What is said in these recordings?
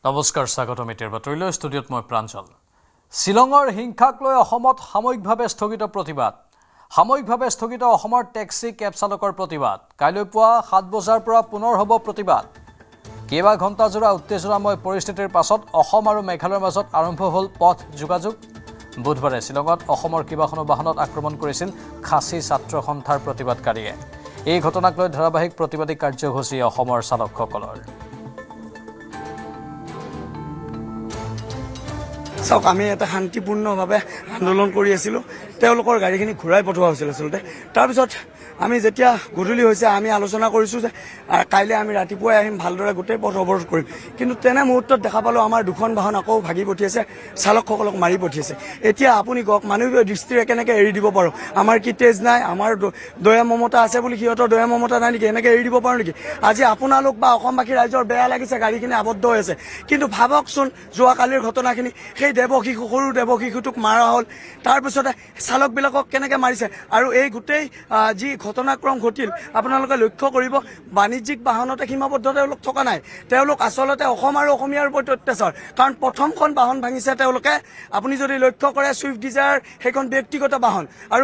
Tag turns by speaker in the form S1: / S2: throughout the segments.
S1: নমস্কাৰ স্বাগতম এতিয়াৰ বাতৰিলৈ ষ্টুডিঅ'ত মই প্ৰাঞ্জল শিলঙৰ হিংসাক লৈ অসমত সাময়িকভাৱে স্থগিত প্ৰতিবাদ সাময়িকভাৱে স্থগিত অসমৰ টেক্সি কেব চালকৰ প্ৰতিবাদ কাইলৈ পুৱা 7 বজাৰ পৰা পুনৰ হ'ব প্ৰতিবাদ কেইবা ঘণ্টাজোৰা উত্তেজনাময় পৰিস্থিতিৰ পাছত অসম আৰু মেঘালয়ৰ মাজত আৰম্ভ হ'ল পথ যোগাযোগ বুধবাৰে শিলঙত অসমৰ কিবাখনো বাহনত আক্ৰমণ কৰিছিল খাচী ছাত্ৰ সন্থাৰ প্ৰতিবাদকাৰীয়ে এই ঘটনাক লৈ ধাৰাবাহিক প্ৰতিবাদী কাৰ্যসূচী অসমৰ চালকসকলৰ
S2: চাওক আমি এটা শান্তিপূৰ্ণভাৱে আন্দোলন কৰি আছিলোঁ তেওঁলোকৰ গাড়ীখিনি ঘূৰাই পঠোৱা হৈছিল আচলতে তাৰপিছত আমি যেতিয়া গধূলি হৈছে আমি আলোচনা কৰিছোঁ যে কাইলৈ আমি ৰাতিপুৱাই আহিম ভালদৰে গোটেই পথ অৱৰোধ কৰিম কিন্তু তেনে মুহূৰ্তত দেখা পালোঁ আমাৰ দুখন বাহন আকৌ ভাগি পঠিয়াইছে চালকসকলক মাৰি পঠিয়াইছে এতিয়া আপুনি কওক মানৱীয় দৃষ্টিৰে কেনেকৈ এৰি দিব পাৰোঁ আমাৰ কি তেজ নাই আমাৰ দয়া মমতা আছে বুলি সিহঁতৰ দয়া মমতা নাই নেকি এনেকৈ এৰি দিব পাৰোঁ নেকি আজি আপোনালোক বা অসমবাসী ৰাইজৰ বেয়া লাগিছে গাড়ীখিনি আবদ্ধ হৈ আছে কিন্তু ভাবকচোন যোৱাকালিৰ ঘটনাখিনি সেই দেৱশিশু সৰু দেৱশিশুটোক মাৰা হ'ল তাৰপিছতে চালকবিলাকক কেনেকৈ মাৰিছে আৰু এই গোটেই যি ঘটনাক্ৰম ঘটিল আপোনালোকে লক্ষ্য কৰিব বাণিজ্যিক বাহনতে সীমাবদ্ধ তেওঁলোক থকা নাই তেওঁলোক আচলতে অসম আৰু অসমীয়াৰ ওপৰত অত্যাচাৰ কাৰণ প্ৰথমখন বাহন ভাঙিছে তেওঁলোকে আপুনি যদি লক্ষ্য কৰে ছুইফ্ট ডিজায়াৰ সেইখন ব্যক্তিগত বাহন আৰু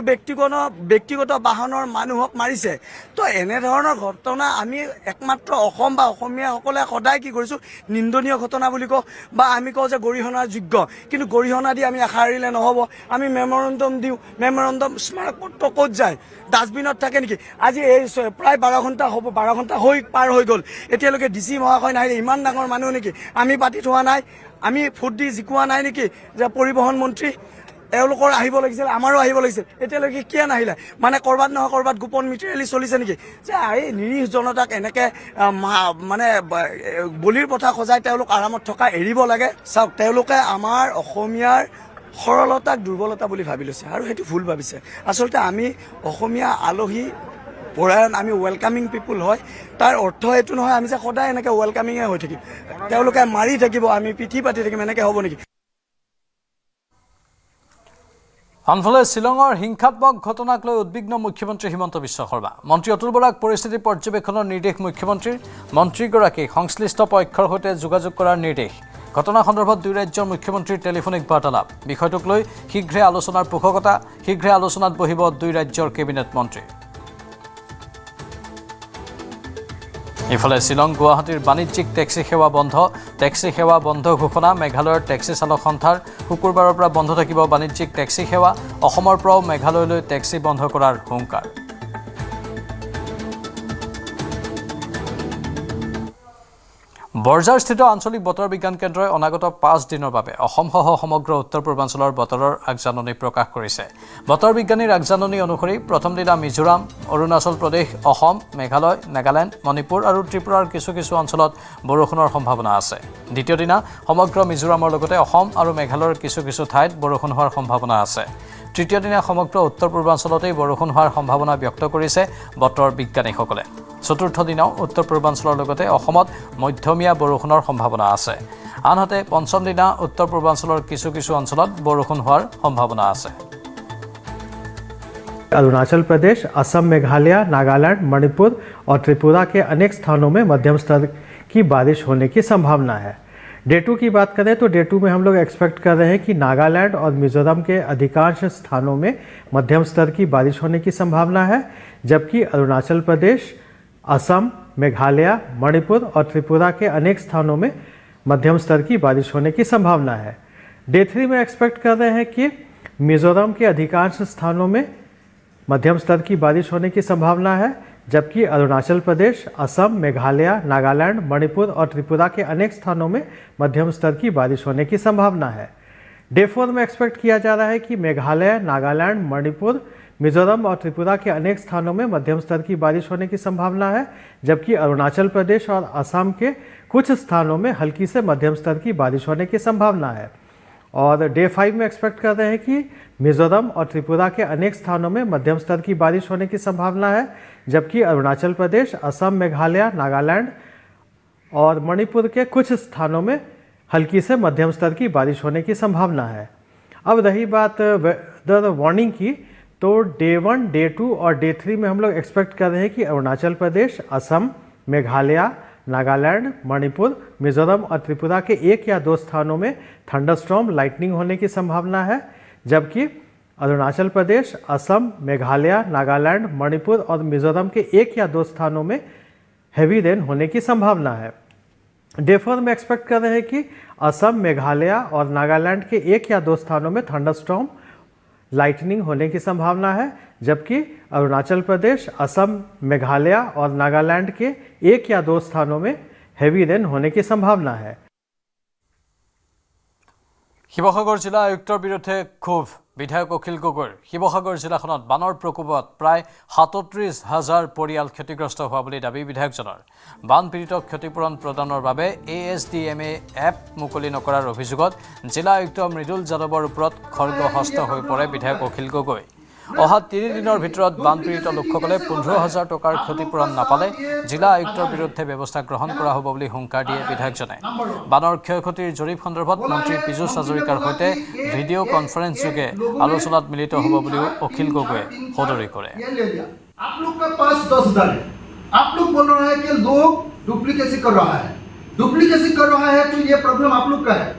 S2: ব্যক্তিগত বাহনৰ মানুহক মাৰিছে তো এনেধৰণৰ ঘটনা আমি একমাত্ৰ অসম বা অসমীয়াসকলে সদায় কি কৰিছোঁ নিন্দনীয় ঘটনা বুলি কওঁ বা আমি কওঁ যে গৰিহণাৰ যোগ্য কিন্তু গৰিহণা দি আমি আশা এৰিলে নহ'ব আমি মেমৰেণ্ডম দিওঁ মেমৰেণ্ডম স্মাৰকপত্ৰ ক'ত যায় ডাষ্টবিনত থাকে নেকি আজি এই প্ৰায় 12 ঘণ্টা হ'ব 12 ঘণ্টা পাৰ হৈ গ'ল এতিয়ালৈকে ডিচি মহাশয় নাহিলে ইমান ডাঙৰ মানুহ নেকি আমি পাতি থোৱা নাই আমি ভোট দি জিকোৱা নাই নেকি যে পৰিবহণ মন্ত্ৰী এওঁলোকৰ আহিব লাগিছিল আমাৰো আহিব লাগিছিল এতিয়ালৈকে কিয় নাহিলে মানে ক'ৰবাত নহয় ক'ৰবাত গোপন মিটিৰেলি চলিছে নেকি যে এই নিৰীহ জনতাক এনেকৈ মানে বলিৰ পথা সজাই তেওঁলোক আৰামত থকা এৰিব লাগে চাওক তেওঁলোকে আমাৰ অসমীয়াৰ সৰলতাক দুৰ্বলতা বুলি ভাবি লৈছে আৰু সেইটো ভুল ভাবিছে আচলতে আমি অসমীয়া আলহী পৰায়ণ আমি ৱেলকামিং পিপুল হয় তাৰ অৰ্থ এইটো নহয় আমি যে সদায় এনেকৈ ৱেলকামিঙে হৈ থাকিম তেওঁলোকে মাৰি থাকিব আমি পিঠি পাতি থাকিম এনেকৈ হ'ব নেকি
S1: আনফালে শিলঙৰ হিংসাত্মক ঘটনাক লৈ উদ্বিগ্ন মুখ্যমন্ত্ৰী হিমন্ত বিশ্ব শৰ্মা মন্ত্ৰী অতুল বৰাক পৰিস্থিতি পৰ্যবেক্ষণৰ নিৰ্দেশ মুখ্যমন্ত্ৰীৰ মন্ত্ৰীগৰাকীক সংশ্লিষ্ট পক্ষৰ সৈতে যোগাযোগ কৰাৰ নিৰ্দেশ ঘটনা সন্দৰ্ভত দুই ৰাজ্যৰ মুখ্যমন্ত্ৰীৰ টেলিফোনিক বাৰ্তালাপ বিষয়টোক লৈ শীঘ্ৰে আলোচনাৰ পোষকতা শীঘ্ৰে আলোচনাত বহিব দুই ৰাজ্যৰ কেবিনেট মন্ত্ৰী ইফালে শিলং গুৱাহাটীৰ বাণিজ্যিক টেক্সি সেৱা বন্ধ ঘোষণা মেঘালয়ৰ টেক্সি চালক সন্থাৰ শুকুৰবাৰৰ পৰা বন্ধ থাকিব বাণিজ্যিক টেক্সি সেৱা অসমৰ পৰাও মেঘালয়লৈ টেক্সি বন্ধ কৰাৰ হুংকাৰ বৰঝাৰস্থিত আঞ্চলিক বতৰ বিজ্ঞান কেন্দ্ৰই অনাগত 5 দিনৰ বাবে অসমসহ সমগ্ৰ উত্তৰ পূৰ্বাঞ্চলৰ বতৰৰ আগজাননী প্ৰকাশ কৰিছে বতৰ বিজ্ঞানীৰ আগজাননী অনুসৰি প্ৰথম দিনা মিজোৰাম অৰুণাচল প্ৰদেশ অসম মেঘালয় নাগালেণ্ড মণিপুৰ আৰু ত্ৰিপুৰাৰ কিছু অঞ্চলত বৰষুণৰ সম্ভাৱনা আছে দ্বিতীয় দিনা সমগ্ৰ মিজোৰামৰ লগতে অসম আৰু মেঘালয়ৰ কিছু ঠাইত বৰষুণ হোৱাৰ সম্ভাৱনা আছে তৃতীয় দিনা সমগ্ৰ উত্তৰ পূৰ্বাঞ্চলতেই বৰষুণ হোৱাৰ সম্ভাৱনা ব্যক্ত কৰিছে বতৰ বিজ্ঞানীসকলে চতুৰ্থ দিনাও উত্তৰ পূৰ্বাঞ্চলৰ লগতে অসমত মধ্যমীয়া বৰষুণৰ সম্ভাৱনা আছে আনহাতে পঞ্চম দিনা উত্তৰ পূৰ্বাঞ্চলৰ কিছু অঞ্চলত বৰষুণ হোৱাৰ সম্ভাৱনা আছে
S3: अरुणाचल प्रदेश असम मेघालय नागालैंड मणिपुर और त्रिपुरा के अनेक स्थानों में मध्यम स्तर की बारिश होने की संभावना है डे 2 की बात करें तो डे 2 में हम लोग एक्सपेक्ट कर रहे हैं कि नागालैंड और मिजोरम के अधिकांश स्थानों में मध्यम स्तर की बारिश होने की संभावना है जबकि अरुणाचल प्रदेश असम मेघालय मणिपुर और त्रिपुरा के अनेक स्थानों में मध्यम स्तर की बारिश होने की संभावना है डे 3 में एक्सपेक्ट कर रहे हैं कि मिजोरम के अधिकांश स्थानों में मध्यम स्तर की बारिश होने की संभावना है जबकि अरुणाचल प्रदेश असम मेघालय नागालैंड मणिपुर और त्रिपुरा के अनेक स्थानों में मध्यम स्तर की बारिश होने की संभावना है डे 4 में एक्सपेक्ट किया जा रहा है कि मेघालय नागालैंड मणिपुर मिजोरम और त्रिपुरा के अनेक स्थानों में मध्यम स्तर की बारिश होने की संभावना है जबकि अरुणाचल प्रदेश और असम के कुछ स्थानों में हल्की से मध्यम स्तर की बारिश होने की संभावना है और डे 5 में एक्सपेक्ट कर रहे हैं कि मिजोरम और त्रिपुरा के अनेक स्थानों में मध्यम स्तर की बारिश होने की संभावना है जबकि अरुणाचल प्रदेश असम मेघालय नागालैंड और मणिपुर के कुछ स्थानों में हल्की से मध्यम स्तर की बारिश होने की संभावना है अब रही बात वेदर वार्निंग की तो डे 1 डे 2 और डे 3 में हम लोग एक्सपेक्ट कर रहे हैं कि अरुणाचल प्रदेश असम मेघालय नागालैंड, मणिपुर, मिजोरम और त्रिपुरा के 1 या 2 स्थानों में थंडरस्टॉर्म, लाइटनिंग होने की संभावना है, जबकि अरुणाचल प्रदेश, असम, मेघालय, नागालैंड, मणिपुर और मिजोरम के 1 या 2 स्थानों में हैवी रेन होने की संभावना है। डे 4 में एक्सपेक्ट कर रहे हैं कि असम, मेघालय और नागालैंड के 1 या 2 स्थानों में थंडरस्टॉर्म, लाइटनिंग होने की संभावना है, जबकि अरुणाचल प्रदेश, असम, मेघालय और नागालैंड के 1 या 2 स्थानों में हैवी रेन होने की संभावना है।
S1: শিৱসাগৰ জিলা আয়ুক্তৰ বিৰুদ্ধে ক্ষোভ বিধায়ক অখিল গগৈৰ। শিৱসাগৰ জিলাখনত বানৰ প্ৰকোপত প্ৰায় ৩৭,০০০ পৰিয়াল ক্ষতিগ্ৰস্ত হোৱা বুলি দাবী বিধায়কজনৰ। বানপীড়িতক ক্ষতিপূৰণ প্ৰদানৰ বাবে ASDMA এপ মুকলি নকৰাৰ অভিযোগত জিলা আয়ুক্ত মৃদুল যাদৱৰ ওপৰত খৰ্গহস্ত হৈ পৰে বিধায়ক অখিল গগৈ। অহা ৩ দিনৰ ভিতৰত বানপীড়িত লোকসকলে ১৫,০০০ টকাৰ ক্ষতিপূৰণ নাপালে জিলা আয়ুক্তৰ বিৰুদ্ধে ব্যৱস্থা গ্ৰহণ কৰা হ'ব বুলি হুংকাৰ দিয়ে বিধায়কজনে। বানৰ ক্ষয় ক্ষতিৰ জৰীপ সন্দৰ্ভত মন্ত্ৰী পীযুষ হাজৰিকাৰ সৈতে ভিডিঅ' কনফাৰেন্স যোগে আলোচনাত মিলিত হ'ব বুলিও অখিল গগৈয়ে সদৰি কৰে।
S4: आप लोग का पास 10,000 है। आप लोग बोल रहे हैं कि लोग डुप्लीकेसी कर रहा है, डुप्लीकेसी कर रहा है, तो ये प्रॉब्लम आप लोग का है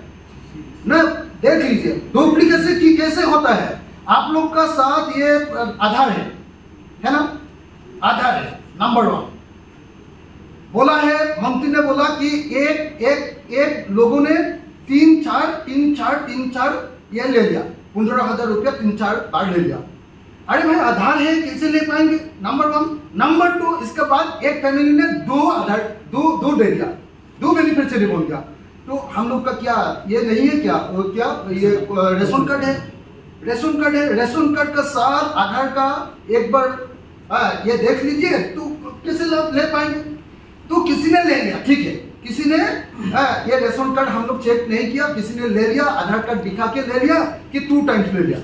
S4: ना। देख लीजिए डुप्लीकेसी की कैसे होता है। आप लोग का साथ ये आधार है ना, आधार है नंबर 1। बोला है मंत्री ने बोला कि एक लोगों ने 3-4 ये ले लिया, 15,000 रुपया 3-4 बार ले लिया। अरे भाई आधार है, कैसे ले पाएंगे? नंबर 1। नंबर 2, इसके बाद एक फैमिली ने 2 आधार दो ले लिया, 2 बेनिफिशियरी बोल दिया। तो हम लोग का क्या ये नहीं है क्या? क्या ये रेशन कार्ड है? रेशन कार्ड है, रेशन कार्ड का साथ आधार का एक बार ये देख लीजिए, तो कैसे ले पाएंगे? तो किसी ने ले लिया, ठीक है, किसी ने ये रेशन कार्ड हम लोग चेक नहीं किया, किसी ने ले लिया, आधार कार्ड दिखा के ले लिया कि 2 टाइम्स ले लिया।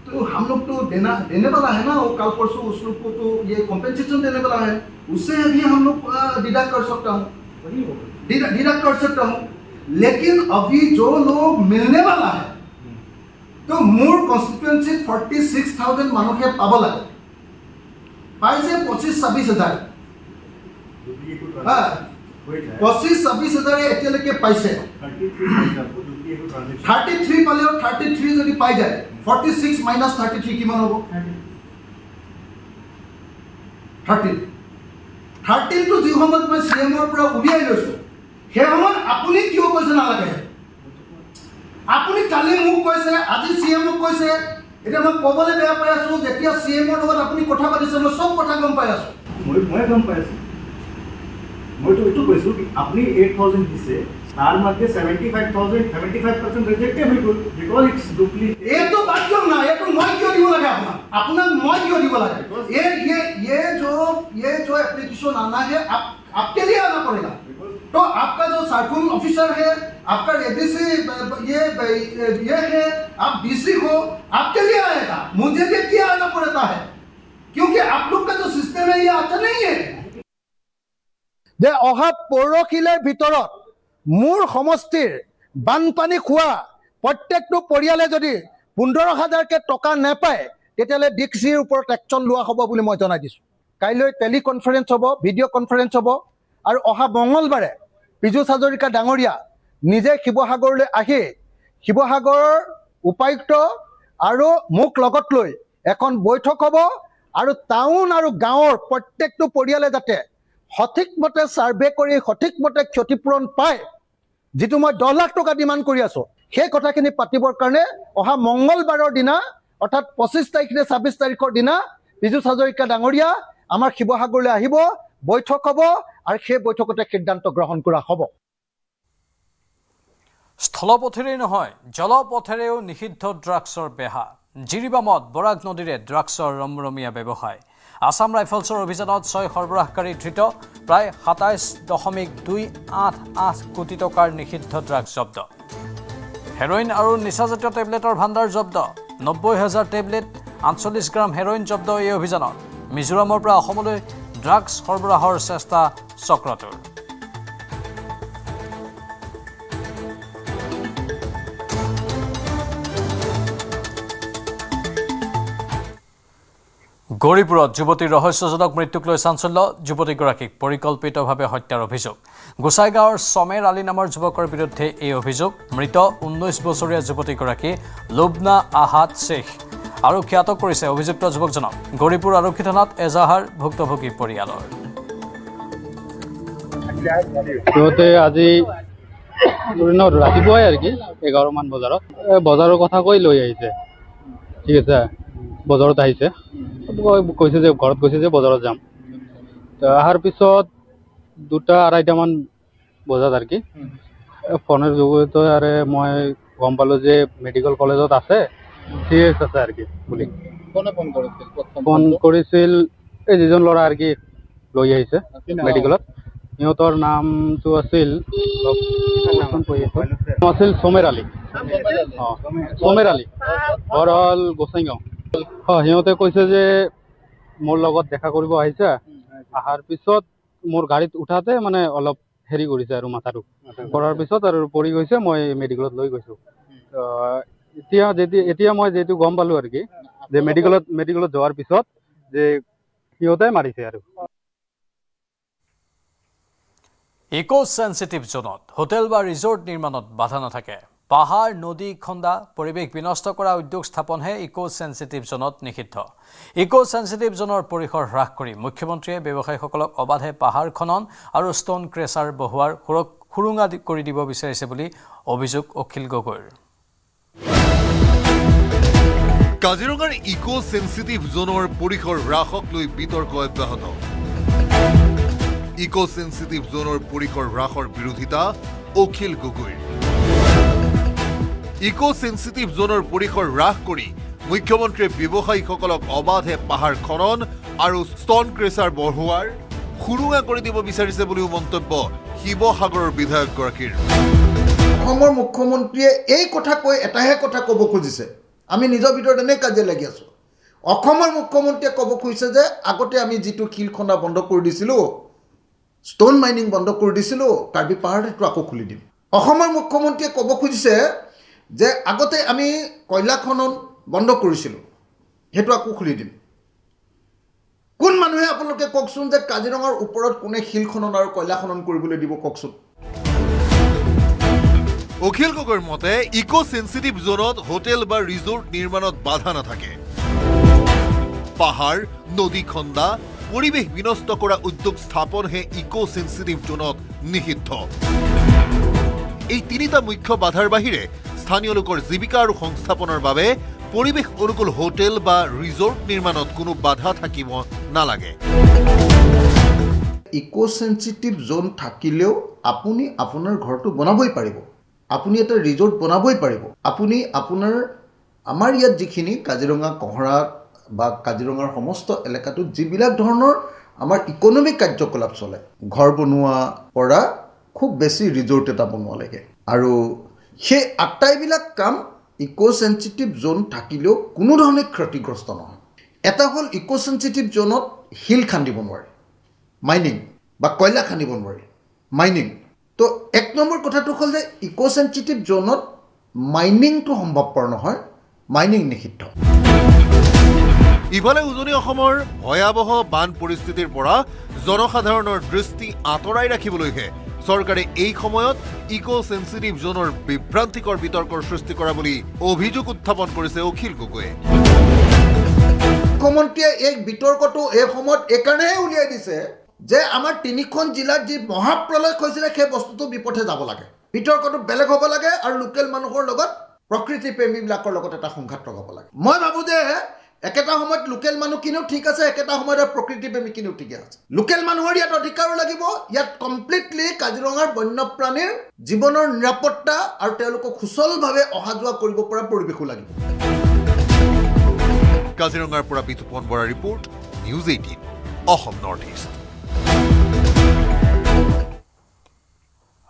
S4: तो हम लोग तो देने वाला है ना, वो कल परसों उस लोग को तो ये कॉम्पेंसेशन देने वाला है, उससे अभी हम लोग डिडक्ट कर सकता हूँ, डिडक्ट कर सकता हूँ। लेकिन अभी जो लोग मिलने वाला है, तो मोर कन्स्टिट्युएंसी 46,000 মানুহে পাব লাগে, পাইছে 25-26,000। 25-26,000 এতিয়ালৈকে পাইছে। 33 পালেও 33 যদি পাই যায়, 46 মাইনাছ 33 কিমান হ'ব? 13 টো যি সময়ত মই CMৰ পৰা উলিয়াই লৈছো, সেই সময়ত আপুনি কিয় কৈছে নালাগে? আপুনি কালি মোক কৈছে, আজি CMক কৈছে, এতিয়া মই ক'বলৈ বেয়া পাই আছো। যেতিয়া CMৰ লগত আপুনি কথা পাতিছে, মই চব কথা গম পাই আছো।
S5: মই গম পাই আছো। মইতো এইটো কৈছো কি আপুনি 8,000 দিছে, তাৰ মধ্যে 75% ৰিজেক্টেড হৈ গ'ল বিকজ ইটস ডুপ্লিকেট।
S4: এইটো বাদ দিয়ক না, এইটো মই কিয় দিব লাগে আপোনাক মই কিয় দিব লাগে? ये जो एप्लीकेशन आना है आपके लिए आना पड़ेगा। तो आपका जो सर्कुल ऑफिसर है, आपका ADC ये है, आप DC हो, आपके लिए आएगा। मुझे भी क्या आना पड़ता है, क्योंकि आप लोग का जो सिस्टम है ये आता नहीं है। যে অহা পৰহিলৰ ভিতৰত মোৰ সমষ্টিৰ বানপানী খোৱা প্ৰত্যেকটো পৰিয়ালে যদি 15,000কে টকা নাপায়, তেতিয়াহ'লে DCৰ ওপৰত একশ্যন লোৱা হ'ব বুলি মই জনাই দিছোঁ। কাইলৈ টেলিকনফাৰেন্স হ'ব, ভিডিঅ' কনফাৰেন্স হ'ব, আৰু অহা মঙলবাৰে পীযুষ হাজৰিকা ডাঙৰীয়া নিজে শিৱসাগৰলৈ আহি শিৱসাগৰৰ উপায়ুক্ত আৰু মোক লগত লৈ এখন বৈঠক হ'ব, আৰু টাউন আৰু গাঁৱৰ প্ৰত্যেকটো পৰিয়ালে যাতে সঠিকমতে ছাৰ্ভে কৰি সঠিকমতে ক্ষতিপূৰণ পায়, যিটো মই 10 লাখ টকা ডিমাণ্ড কৰি আছোঁ, সেই কথাখিনি পাতিবৰ কাৰণে অহা মঙলবাৰৰ দিনা অৰ্থাৎ 25 তাৰিখ নে 26 তাৰিখৰ দিনা পীযুষ হাজৰিকা ডাঙৰীয়া আমাৰ শিৱসাগৰলৈ আহিব, বৈঠক হ'ব, আৰু সেই বৈঠকতে সিদ্ধান্ত গ্ৰহণ কৰা হ'ব।
S1: স্থলপথেৰেই নহয় জলপথেৰেও নিষিদ্ধ ড্ৰাগছৰ বেহা। জিৰিবামত বৰাক নদীৰে ড্ৰাগছৰ ৰমৰমীয়া ব্যৱসায়। আসাম ৰাইফলছৰ অভিযানত 6 সৰবৰাহকাৰী ধৃত, প্ৰায় 27.288 কোটি টকাৰ নিষিদ্ধ ড্ৰাগছ জব্দ। হেৰইন আৰু নিচাজাতীয় টেবলেটৰ ভাণ্ডাৰ জব্দ। 90,000 টেবলেট, 48 গ্ৰাম হেৰইন জব্দ এই অভিযানত। মিজোৰামৰ পৰা অসমলৈ ড্ৰাগছ সৰবৰাহৰ চেষ্টা চক্ৰটোৰ। গৌৰীপুৰত যুৱতীৰ ৰহস্যজনক মৃত্যুক লৈ চাঞ্চল্য যুৱতীগৰাকীক পৰিকল্পিতভাৱে হত্যাৰ অভিযোগ গোসাইগাঁৱৰ সমেৰ আলী নামৰ যুৱকৰ বিৰুদ্ধে এই অভিযোগ মৃত 19 বছৰীয়া যুৱতীগৰাকী লুবনা আহাদ শেখ আৰক্ষী আটক কৰিছে অভিযুক্ত যুৱকজনক গৌৰীপুৰ আৰক্ষী থানাত এজাহাৰ ভুক্তভোগী পৰিয়ালৰ
S6: সিহঁতে আজি ৰাতিপুৱাই আৰু কি 11 মান বজাৰৰ কথা কৈ লৈ আহিছে ঠিক আছে বজাৰত আহিছে কৈছে যে ঘৰত গৈছে যে বজাৰত যাম তো অহাৰ পিছত 2-2:30 মান বজাত আৰু কি ফোনৰ জৰিয়তে আৰু মই গম পালো যে মেডিকেল কলেজত আছে সিৰিয়াছ আছে আৰু কি বুলি ফোন কৰিছিল এই যিজন ল'ৰা আৰু কি লৈ আহিছে মেডিকেলত সিহঁতৰ নামটো আছিল সমেৰ আলী সমেৰ আলী ঘৰ হ'ল গোসাইগাঁও সিহঁতে কৈছে যে মোৰ লগত দেখা কৰিব আহিছে অহাৰ পিছত মোৰ গাড়ীত উঠাতে মানে অলপ হেৰি কৰিছে আৰু মাথাটো কৰাৰ পিছত আৰু পৰি গৈছে মই মেডিকেলত লৈ গৈছো এতিয়া মই যেটো গম পালো আৰু কি যে মেডিকেলত যোৱাৰ পিছত যে সিহঁতে মাৰিছে আৰু
S1: ইকো সেন্সিটিভ জোনত হোটেল বা ৰিজৰ্ট নিৰ্মাণত বাধা নাথাকে পাহাৰ নদী খন্দা পৰিৱেশ বিনষ্ট কৰা উদ্যোগ স্থাপনহে ইকো সেন্সিটিভ জোনত নিষিদ্ধ ইকো সেন্সিটিভ জোনৰ পৰিসৰ হ্ৰাস কৰি মুখ্যমন্ত্ৰীয়ে ব্যৱসায়ীসকলক অবাধে পাহাৰ খনন আৰু ষ্টোন ক্ৰেচাৰ বহুৱাৰ সুৰুঙা কৰি দিব বিচাৰিছে বুলি অভিযোগ অখিল গগৈৰ
S7: কাজিৰঙাৰ ইকো সেন্সিটিভ জোনৰ পৰিসৰ হ্ৰাসক লৈ বিতৰ্ক অব্যাহত ইকো সেন্সিটিভ জোনৰ পৰিসৰ হ্ৰাসৰ বিৰোধিতা অখিল গগৈৰ ইকো সেন্সিটিভ জোনৰ পৰিসৰ হ্ৰাস কৰি মুখ্যমন্ত্ৰীয়ে ব্যৱসায়ীসকলক অবাধে পাহাৰ খনন আৰু ষ্টন ক্ৰেচাৰ বঢ়োৱাৰ সুৰুঙা কৰি দিব বিচাৰিছে বুলিও মন্তব্য শিৱসাগৰৰ বিধায়কগৰাকীৰ
S4: অসমৰ মুখ্যমন্ত্ৰীয়ে এই কথা কৈ এটাহে কথা ক'ব খুজিছে আমি নিজৰ ভিতৰত এনে কাজিয়া লাগি আছো অসমৰ মুখ্যমন্ত্ৰীয়ে ক'ব খুজিছে যে আগতে আমি যিটো শিল খন্দা বন্ধ কৰি দিছিলোঁ ষ্টন মাইনিং বন্ধ কৰি দিছিলোঁ কাৰ্বি পাহাৰটো আকৌ খুলি দিম অসমৰ মুখ্যমন্ত্ৰীয়ে ক'ব খুজিছে যে আগতে আমি কয়লা খনন বন্ধ কৰিছিলোঁ সেইটো আকৌ খুলি দিম কোন মানুহে আপোনালোকে কওকচোন যে কাজিৰঙাৰ ওপৰত কোনে শিল খনন আৰু কয়লা খনন কৰিবলৈ দিব কওকচোন
S7: অখিল গগৈৰ মতে ইকো সেন্সিটিভ জোনত হোটেল বা ৰিজৰ্ট নিৰ্মাণত বাধা নাথাকে পাহাৰ নদী খন্দা পৰিৱেশ বিনষ্ট কৰা উদ্যোগ স্থাপনহে ইকো সেন্সিটিভ জোনত নিষিদ্ধ এই তিনিটা মুখ্য বাধাৰ বাহিৰে স্থানীয় লোকৰ জীৱিকা আৰু সংস্থাপনৰ বাবে পৰিৱেশ অনুকূল হোটেল বা ৰিজৰ্ট নিৰ্মাণত কোনো বাধা থাকিব নালাগে
S4: ইকো সেন্সিটিভ জোন থাকিলেও আপুনি আপোনাৰ ঘৰটো বনাবই পাৰিব আপুনি এটা ৰিজৰ্ট বনাবই পাৰিব আপুনি আপোনাৰ আমাৰ ইয়াত যিখিনি কাজিৰঙা কহৰা বা কাজিৰঙাৰ সমস্ত এলেকাটোত যিবিলাক ধৰণৰ আমাৰ ইকনমিক কাৰ্যকলাপ চলে ঘৰ বনোৱা পৰা খুব বেছি ৰিজৰ্ট এটা বনোৱা লাগে আৰু সেই আটাইবিলাক কাম ইকো সেন্সিটিভ জোন থাকিলেও কোনো ধৰণে ক্ষতিগ্ৰস্ত নহয় এটা হ'ল ইকো সেন্সিটিভ জোনত শিল খান্দিব নোৱাৰে মাইনিং বা কয়লা খান্দিব নোৱাৰে মাইনিং তো এক নম্বৰ কথাটো হ'ল যে ইকো সেন্সিটিভ জোনত মাইনিংটো সম্ভৱপৰ নহয় মাইনিং নিষিদ্ধ
S7: ইফালে উজনি অসমৰ ভয়াৱহ বান পৰিস্থিতিৰ পৰা জনসাধাৰণৰ দৃষ্টি আঁতৰাই ৰাখিবলৈহে চৰকাৰে এই সময়ত ইকো সেন্সিটিভ জোনৰ বিভ্ৰান্তিকৰ বিতৰ্কৰ সৃষ্টি কৰা বুলি অভিযোগ উত্থাপন কৰিছে অখিল গগৈয়ে
S4: মুখ্যমন্ত্ৰীয়ে এই বিতৰ্কটো এই সময়ত এইকাৰণেহে উলিয়াই দিছে যে আমাৰ তিনিখন জিলাত যি মহাপ্ৰলয় হৈছিলে সেই বস্তুটো বিপথে যাব লাগে বিতৰ্কটো বেলেগ হ'ব লাগে আৰু লোকেল মানুহৰ লগত প্ৰকৃতি প্ৰেমীবিলাকৰ লগত এটা সংঘাত লগাব লাগে মই ভাবোঁ যে একেটা সময়ত লোকেল মানুহখিনিও ঠিক আছে একেটা সময়ত প্ৰকৃতি প্ৰেমীখিনিও ঠিক আছে লোকেল মানুহৰ ইয়াত অধিকাৰো লাগিব ইয়াত কমপ্লিটলি কাজিৰঙাৰ বন্যপ্ৰাণীৰ জীৱনৰ নিৰাপত্তা আৰু তেওঁলোকক সুচলভাৱে অহা যোৱা কৰিব পৰা পৰিৱেশো লাগিব
S7: কাজিৰঙাৰ পৰা Bitupan Bora report news 18 Assam north east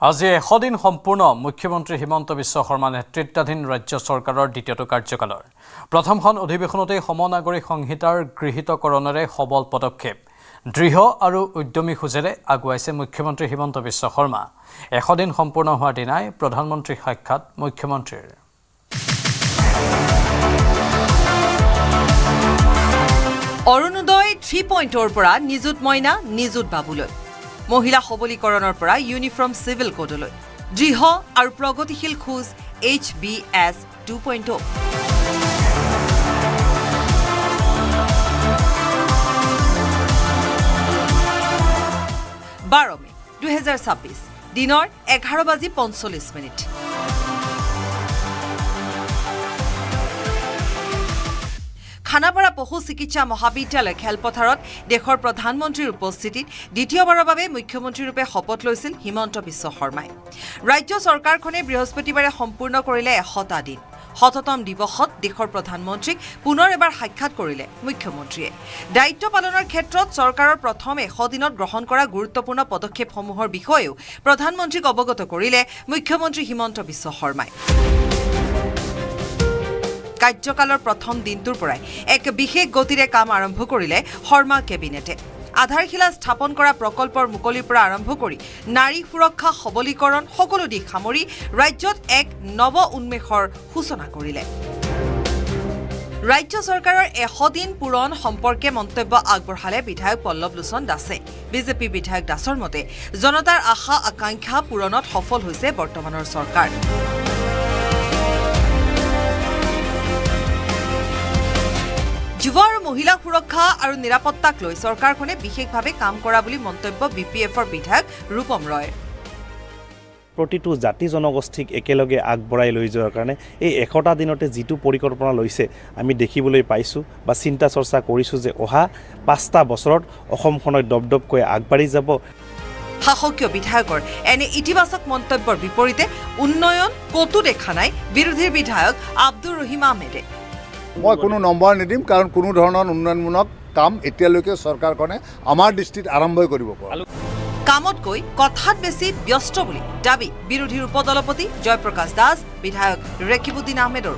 S1: আজি 100 দিন সম্পূৰ্ণ মুখ্যমন্ত্ৰী হিমন্ত বিশ্ব শৰ্মা নেতৃত্বাধীন ৰাজ্য চৰকাৰৰ দ্বিতীয়টো কাৰ্যকালৰ প্ৰথমখন অধিৱেশনতেই সমনাগৰিক সংহিতাৰ গৃহীতকৰণেৰে সবল পদক্ষেপ দৃঢ় আৰু উদ্যমী খোজেৰে আগুৱাইছে মুখ্যমন্ত্ৰী হিমন্ত বিশ্ব শৰ্মা 100 দিন সম্পূৰ্ণ হোৱাৰ দিনাই প্ৰধানমন্ত্ৰীৰ সাক্ষাৎ মুখ্যমন্ত্ৰীৰ
S8: অৰুণোদয় 3.0 পৰা নিযুত মইনা নিযুত বাবুলৈ, মহিলা সবলীকৰণৰ পৰা ইউনিফৰ্ম চিভিল কোডলৈ, দৃঢ় আৰু প্ৰগতিশীল খোজ HBS 2.0। 12 মে 2026 দিনৰ 11:45। খানাপাৰা পশু চিকিৎসা মহাবিদ্যালয় খেলপথাৰত দেশৰ প্ৰধানমন্ত্ৰীৰ উপস্থিতিত দ্বিতীয়বাৰৰ বাবে মুখ্যমন্ত্ৰীৰূপে শপত লৈছিল হিমন্ত বিশ্ব শৰ্মাই। ৰাজ্য চৰকাৰখনে বৃহস্পতিবাৰে সম্পূৰ্ণ কৰিলে 100টা দিন। 100তম দিৱসত দেশৰ প্ৰধানমন্ত্ৰীক পুনৰ এবাৰ সাক্ষাৎ কৰিলে মুখ্যমন্ত্ৰীয়ে। দায়িত্ব পালনৰ ক্ষেত্ৰত চৰকাৰৰ প্ৰথম 100 দিনত গ্ৰহণ কৰা গুৰুত্বপূৰ্ণ পদক্ষেপসমূহৰ বিষয়েও প্ৰধানমন্ত্ৰীক অৱগত কৰিলে মুখ্যমন্ত্ৰী হিমন্ত বিশ্ব শৰ্মাই। কাৰ্যকালৰ প্ৰথম দিনটোৰ পৰাই এক বিশেষ গতিৰে কাম আৰম্ভ কৰিলে শৰ্মা কেবিনেটে। আধাৰশিলা স্থাপন কৰা প্ৰকল্পৰ মুকলিৰ পৰা আৰম্ভ কৰি নাৰী সুৰক্ষা সবলীকৰণ সকলো দিশ সামৰি ৰাজ্যত এক নৱ উন্মেষৰ সূচনা কৰিলে। ৰাজ্য চৰকাৰৰ 100 দিন পূৰণ সম্পৰ্কে মন্তব্য আগবঢ়ালে বিধায়ক পল্লৱ লোচন দাসে। বিজেপি বিধায়ক দাসৰ মতে জনতাৰ আশা আকাংক্ষা পূৰণত সফল হৈছে বৰ্তমানৰ চৰকাৰ। যুৱ আৰু মহিলা সুৰক্ষা আৰু নিৰাপত্তাক লৈ চৰকাৰখনে বিশেষভাৱে কাম কৰা বুলি মন্তব্য BPFৰ বিধায়ক ৰূপম ৰয়।
S9: প্ৰতিটো জাতি জনগোষ্ঠীক একেলগে আগবঢ়াই লৈ যোৱাৰ কাৰণে এই 100টা দিনতে যিটো পৰিকল্পনা লৈছে আমি দেখিবলৈ পাইছোঁ বা চিন্তা চৰ্চা কৰিছোঁ যে অহা 5টা বছৰত অসমখনক দপদপকৈ আগবাঢ়ি যাব।
S8: শাসকীয় বিধায়কৰ এনে ইতিবাচক মন্তব্যৰ বিপৰীতে উন্নয়ন ক'তো দেখা নাই বিৰোধীৰ বিধায়ক আব্দুৰ ৰহিম আহমেদে।
S10: মই কোনো নম্বৰ নিদিম, কাৰণ কোনো ধৰণৰ উন্নয়নমূলক কাম এতিয়ালৈকে চৰকাৰখনে আমাৰ দৃষ্টিত আৰম্ভই কৰিব পৰা।
S8: কামতকৈ কথাত বেছি ব্যস্ত বুলি দাবী বিৰোধীৰ উপদলপতি জয়প্ৰকাশ দাস, বিধায়ক ৰেকিবুদ্দিন আহমেদৰ।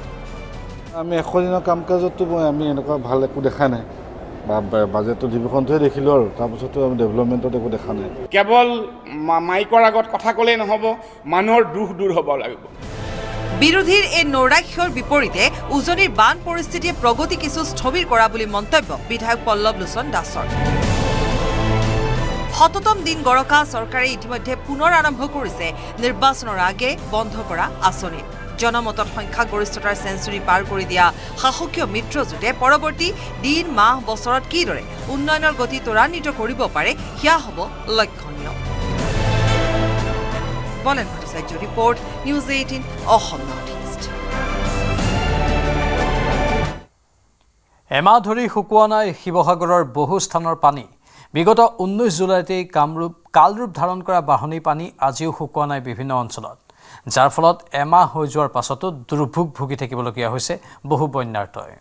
S11: আমি 100 দিনৰ কাম কাজতো আমি এনেকুৱা ভাল একো দেখা নাই, বা বাজেট অধিৱেশনটোহে দেখিলোঁ আৰু তাৰপিছতো আমি ডেভেলপমেণ্টত একো দেখা নাই।
S12: কেৱল মাইকৰ আগত কথা ক'লেই নহ'ব, মানুহৰ দুখ দূৰ হ'ব লাগিব।
S8: বিৰোধীৰ এই নৈৰাশ্যৰ বিপৰীতে উজনিৰ বান পৰিস্থিতিয়ে প্ৰগতি কিছু স্থবিৰ কৰা বুলি মন্তব্য বিধায়ক পল্লৱ লোচন দাসৰ। 100তম দিন গৰকা চৰকাৰে ইতিমধ্যে পুনৰ আৰম্ভ কৰিছে নিৰ্বাচনৰ আগে বন্ধ কৰা আঁচনি। জনমতত সংখ্যাগৰিষ্ঠতাৰ চেঞ্চুৰী পাৰ কৰি দিয়া শাসকীয় মিত্ৰজোঁটে পৰৱৰ্তী দিন মাহ বছৰত কিদৰে উন্নয়নৰ গতি ত্বৰান্বিত কৰিব পাৰে সেয়া হ'ব লক্ষণীয়। বলেন Bhattacharya report, news 18 Assam north east.
S1: এমাহ ধৰি শুকোৱা নাই শিৱসাগৰৰ বহু স্থানৰ পানী। বিগত 19 জুলাইতেই কালৰূপ ধাৰণ কৰা বাঢ়নী পানী আজিও শুকোৱা নাই বিভিন্ন অঞ্চলত, যাৰ ফলত এমাহ হৈ যোৱাৰ পাছতো দুৰ্ভোগ ভুগি থাকিবলগীয়া হৈছে বহু বন্যাৰ্থই।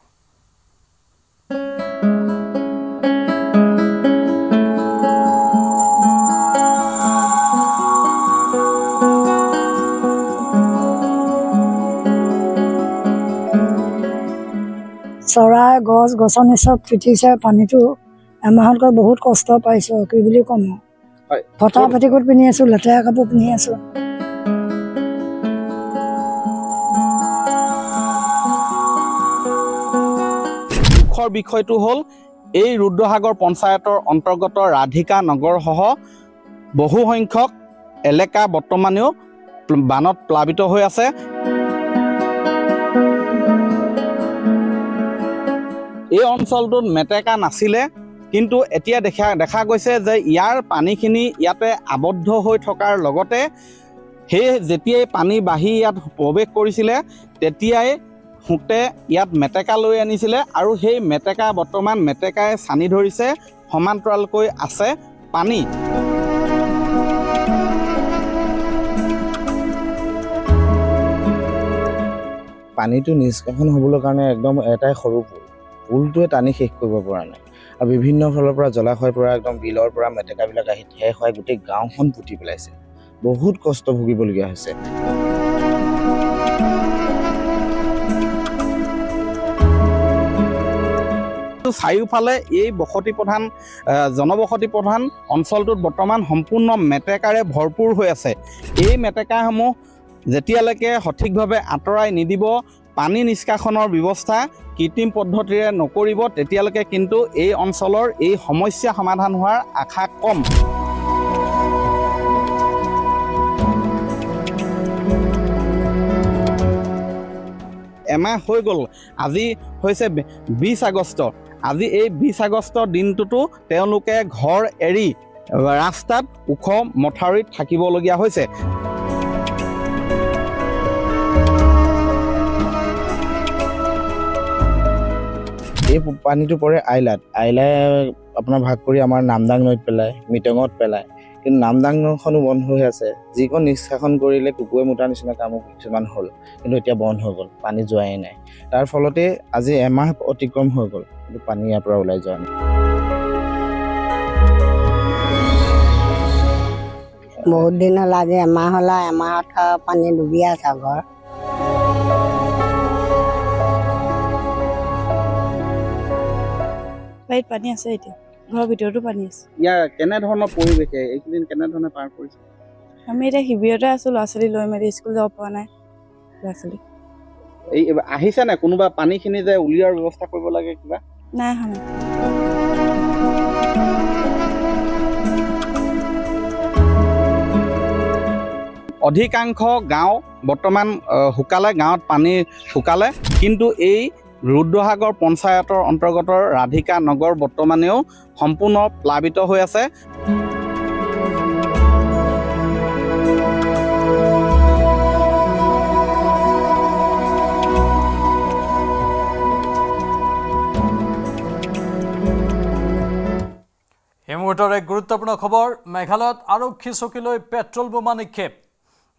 S13: চৰাই গছ গছনি চব তিতিছে, পানীটো এমাহতকৈ বহুত কষ্ট পাইছোঁ, কি বুলি ক'ম। ফটা পেটিকোট পিন্ধি আছোঁ, লেতেৰা কাপোৰ পিন্ধি আছোঁ।
S14: দুখৰ বিষয়টো হ'ল এই ৰুদ্ৰসাগৰ পঞ্চায়তৰ অন্তৰ্গত ৰাধিকা নগৰসহ বহু সংখ্যক এলেকা বৰ্তমানেও বানত প্লাবিত হৈ আছে। এই অঞ্চলটোত মেটেকা নাছিলে, কিন্তু এতিয়া দেখা গৈছে যে ইয়াৰ পানীখিনি ইয়াতে আবদ্ধ হৈ থকাৰ লগতে যেতিয়াই পানী বাঢ়ি ইয়াত প্ৰৱেশ কৰিছিলে তেতিয়াই সোঁতে ইয়াত মেটেকা লৈ আনিছিলে, আৰু সেই বৰ্তমান মেটেকাই ছানি ধৰিছে, সমান্তৰালকৈ আছে পানী।
S15: পানীটো নিষ্কাশন হ'বলৈ কাৰণে একদম এটাই সৰু পুলটোৱে টানি শেষ কৰিব পৰা নাই, আৰু বিভিন্ন ফালৰ পৰা জলাশয়ৰ পৰা একদম বিলৰ পৰা মেটেকাবিলাক আহি শেষ হয়, গোটেই গাঁওখন পুতি পেলাইছে। বহুত কষ্ট ভুগিবলগীয়া হৈছে।
S14: চাৰিওফালে এই জনবসতি প্ৰধান অঞ্চলটোত বৰ্তমান সম্পূৰ্ণ মেটেকাৰে ভৰপূৰ হৈ আছে। এই মেটেকাসমূহ যেতিয়ালৈকে সঠিকভাৱে আঁতৰাই নিদিব পানী নিষ্কাশনৰ ব্যৱস্থা কৃত্ৰিম পদ্ধতিৰে নকৰিব তেতিয়ালৈকে কিন্তু এই অঞ্চলৰ এই সমস্যা সমাধান হোৱাৰ আশা কম। এমাহ হৈ গ'ল, আজি হৈছে 20 আগষ্ট। আজি এই 20 আগষ্টৰ দিনটোতো তেওঁলোকে ঘৰ এৰি ৰাস্তাত ওখ মথাউৰিত থাকিবলগীয়া হৈছে।
S15: এই পানীটো পৰে আইলাত, আইলাই আপোনাৰ ভাগ কৰি আমাৰ নামদাং নৈত পেলায়, মিটঙত পেলায়। কিন্তু নামদাং নৈখনো বন্ধ হৈ আছে, যিখন নিষ্কাশন কৰিলে কুকুৰে মুতা নিচিনা কামো কিছুমান হ'ল, কিন্তু এতিয়া বন্ধ হৈ গ'ল, পানী যোৱাই নাই। তাৰ ফলতে আজি এমাহ অতিক্ৰম হৈ গ'ল, কিন্তু পানী ইয়াৰ পৰা ওলাই যোৱা নাই।
S13: বহুত দিন হ'ল, আজি এমাহ হ'ল, এমাহত পানী ডুবি আছে ঘৰ।
S16: বাৰীত পানী আছে, এতিয়া ঘৰৰ ভিতৰতো পানী আছে।
S14: ইয়াৰ কেনেধৰণৰ পৰিৱেশে এইকেইদিন কেনেধৰণে পাৰ কৰিছে?
S16: আমি এতিয়া শিবিৰতে আছোঁ, ল'ৰা ছোৱালী লৈ মেলি স্কুল যাব পৰা নাই ল'ৰা ছোৱালী।
S14: এই আহিছে নাই কোনোবা পানীখিনি যে উলিওৱাৰ ব্যৱস্থা কৰিব লাগে কিবা?
S16: নাই অহা নাই।
S14: অধিকাংশ গাঁও বৰ্তমান শুকালে, গাঁৱত পানী শুকালে, কিন্তু এই ৰুদ্ৰসাগৰ পঞ্চায়তৰ অন্তৰ্গত ৰাধিকা নগৰ বৰ্তমানেও সম্পূৰ্ণ প্লাবিত হৈ আছে।
S1: এই মুহূৰ্তৰ এক গুৰুত্বপূৰ্ণ খবৰ। মেঘালয়ত আৰক্ষী চকীলৈ পেট্ৰল বোমা নিক্ষেপ।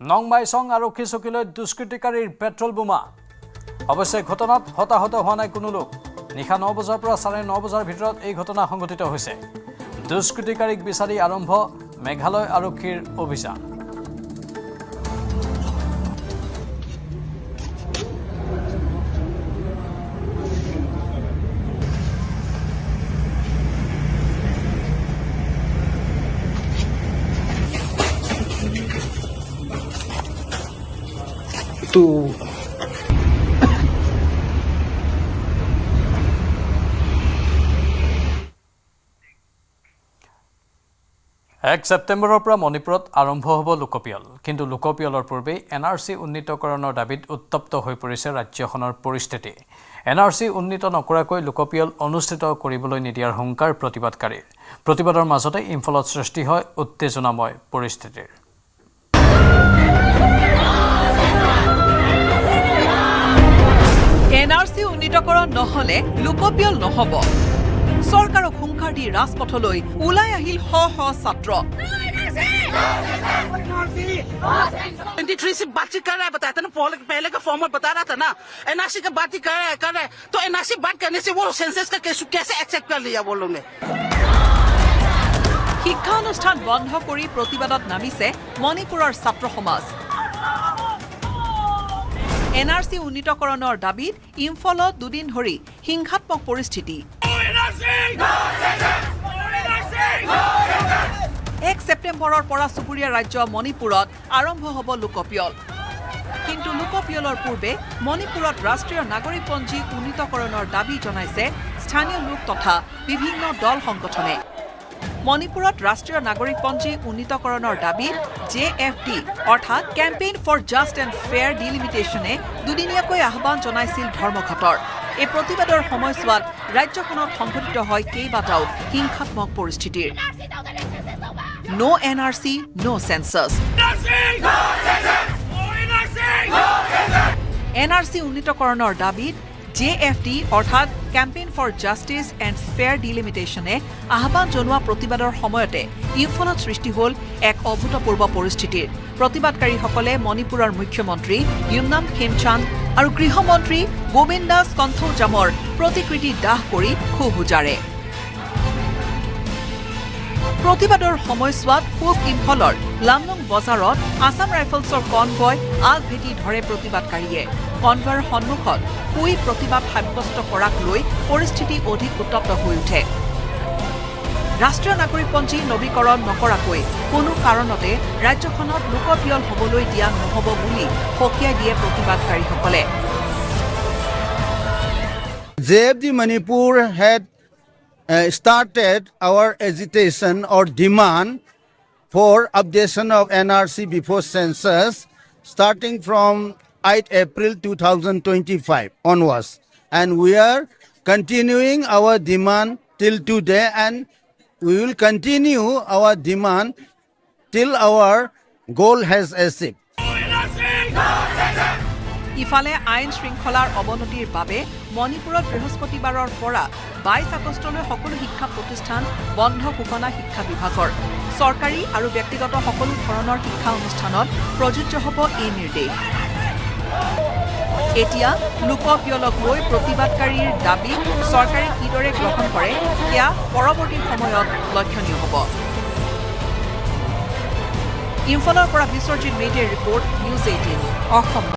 S1: নংমাইচং আৰক্ষী চকীলৈ দুষ্কৃতিকাৰীৰ পেট্ৰল বোমা। অৱশ্যে ঘটনাত হতাহত হোৱা নাই কোনো লোক। নিশা 9 বজাৰ পৰা 9:30 বজাৰ ভিতৰত এই ঘটনা সংঘটিত হৈছে। দুষ্কৃতিকাৰীক বিচাৰি আৰম্ভ মেঘালয় আৰক্ষীৰ অভিযান। এক ছেপ্টেম্বৰৰ পৰা মণিপুৰত আৰম্ভ হ'ব লোকপিয়ল। কিন্তু লোকপিয়লৰ পূৰ্বেই NRC উন্নীতকৰণৰ দাবীত উত্তপ্ত হৈ পৰিছে ৰাজ্যখনৰ পৰিস্থিতি। NRC উন্নীত নকৰাকৈ লোকপিয়ল অনুষ্ঠিত কৰিবলৈ নিদিয়াৰ হুংকাৰ প্ৰতিবাদকাৰীৰ। প্ৰতিবাদৰ মাজতে ইম্ফলত সৃষ্টি হয় উত্তেজনাময় পৰিস্থিতিৰ।
S8: NRC উন্নীতকৰণ নহ'লে লোকপিয়ল নহ'ব। চৰকাৰক হুংকাৰ দি ৰাজপথলৈ ওলাই আহিল শ শ ছাত্ৰ।
S17: पहले का फॉर्मर बता रहा था ना, एनआरसी का बात ही कर रहे हैं, तो एनआरसी बात करने से वो सेंसस का कैसे एक्सेप्ट कर लिया वो लोग ने।
S8: শিক্ষা অনুষ্ঠান বন্ধ কৰি প্ৰতিবাদত নামিছে মণিপুৰৰ ছাত্ৰ সমাজ। NRC উন্নীতকৰণৰ দাবীত ইম্ফলত দুদিন ধৰি হিংসাত্মক পৰিস্থিতি। 1 ছেপ্টেম্বৰৰ পৰা চুবুৰীয়া ৰাজ্য মণিপুৰত আৰম্ভ হ'ব লোকপিয়ল। কিন্তু লোকপিয়লৰ পূৰ্বে মণিপুৰত ৰাষ্ট্ৰীয় নাগৰিকপঞ্জী উন্নীতকৰণৰ দাবী জনাইছে স্থানীয় লোক তথা বিভিন্ন দল সংগঠনে। মণিপুৰত ৰাষ্ট্ৰীয় নাগৰিকপঞ্জী উন্নীতকৰণৰ দাবীত JFD অৰ্থাৎ campaign for just and fair ডিলিমিটেশ্যনে দুদিনীয়াকৈ আহ্বান জনাইছিল ধৰ্মঘটৰ। এই প্ৰতিবাদৰ সময়ছোৱাত ৰাজ্যখনত সংঘটিত হয় কেইবাটাও হিংসাত্মক পৰিস্থিতিৰ। No NRC, no census. NRC উন্নীতকৰণৰ দাবীত JFD অৰ্থাৎ campaign for justice and fair ডিলিমিটেশ্যনে আহ্বান জনোৱা প্ৰতিবাদৰ সময়তে ইম্ফলত সৃষ্টি হ'ল এক অভূতপূৰ্ব পৰিস্থিতিৰ। প্ৰতিবাদকাৰীসকলে মণিপুৰৰ মুখ্যমন্ত্ৰী ইউমনাম খেমচান্দ আৰু গৃহমন্ত্ৰী গোবিন্দ দাস কণ্ঠৌজামৰ প্ৰতিকৃতি দাহ কৰি ক্ষোভ উজাৰে। প্ৰতিবাদৰ সময়ছোৱাত পূব ইম্ফলৰ লামলুং বজাৰত আছাম ৰাইফলছৰ কনভয় আগভেটি ধৰে প্ৰতিবাদকাৰীয়ে। কনভয়ৰ সন্মুখত শুই প্ৰতিবাদ সাব্যস্ত কৰাক লৈ পৰিস্থিতি অধিক উত্তপ্ত হৈ উঠে। ৰাষ্ট্ৰীয় নাগৰিকপঞ্জী নৱীকৰণ নকৰাকৈ কোনো কাৰণতে ৰাজ্যখনত লোকপিয়ল হ'বলৈ দিয়া নহ'ব বুলি সকীয়াই দিয়ে প্ৰতিবাদকাৰীসকলে।
S18: JFD Manipur had started our agitation or demand for updation of NRC before census starting from 8 April 2025 onwards. And we are continuing our demand till today, and we will continue our demand till our goal has achieved.
S8: ইফালে আইন শৃংখলাৰ অৱনতিৰ বাবে মণিপুৰত বৃহস্পতিবাৰৰ পৰা 22 আগষ্টলৈ সকলো শিক্ষা প্ৰতিষ্ঠান বন্ধ ঘোষণা শিক্ষা বিভাগৰ চৰকাৰী আৰু ব্যক্তিগত সকলো ধৰণৰ শিক্ষা অনুষ্ঠানত প্ৰযোজ্য হ'ব এই নিৰ্দেশ। এতিয়া লোকপিয়লক লৈ প্ৰতিবাদকাৰীৰ দাবী চৰকাৰে কিদৰে গ্ৰহণ কৰে সেয়া পৰৱৰ্তী সময়ত লক্ষণীয় হ'ব। ইম্ফলৰ পৰা বিশ্বজিৎ মেধিৰ ৰিপৰ্ট নিউজ 18 অসম।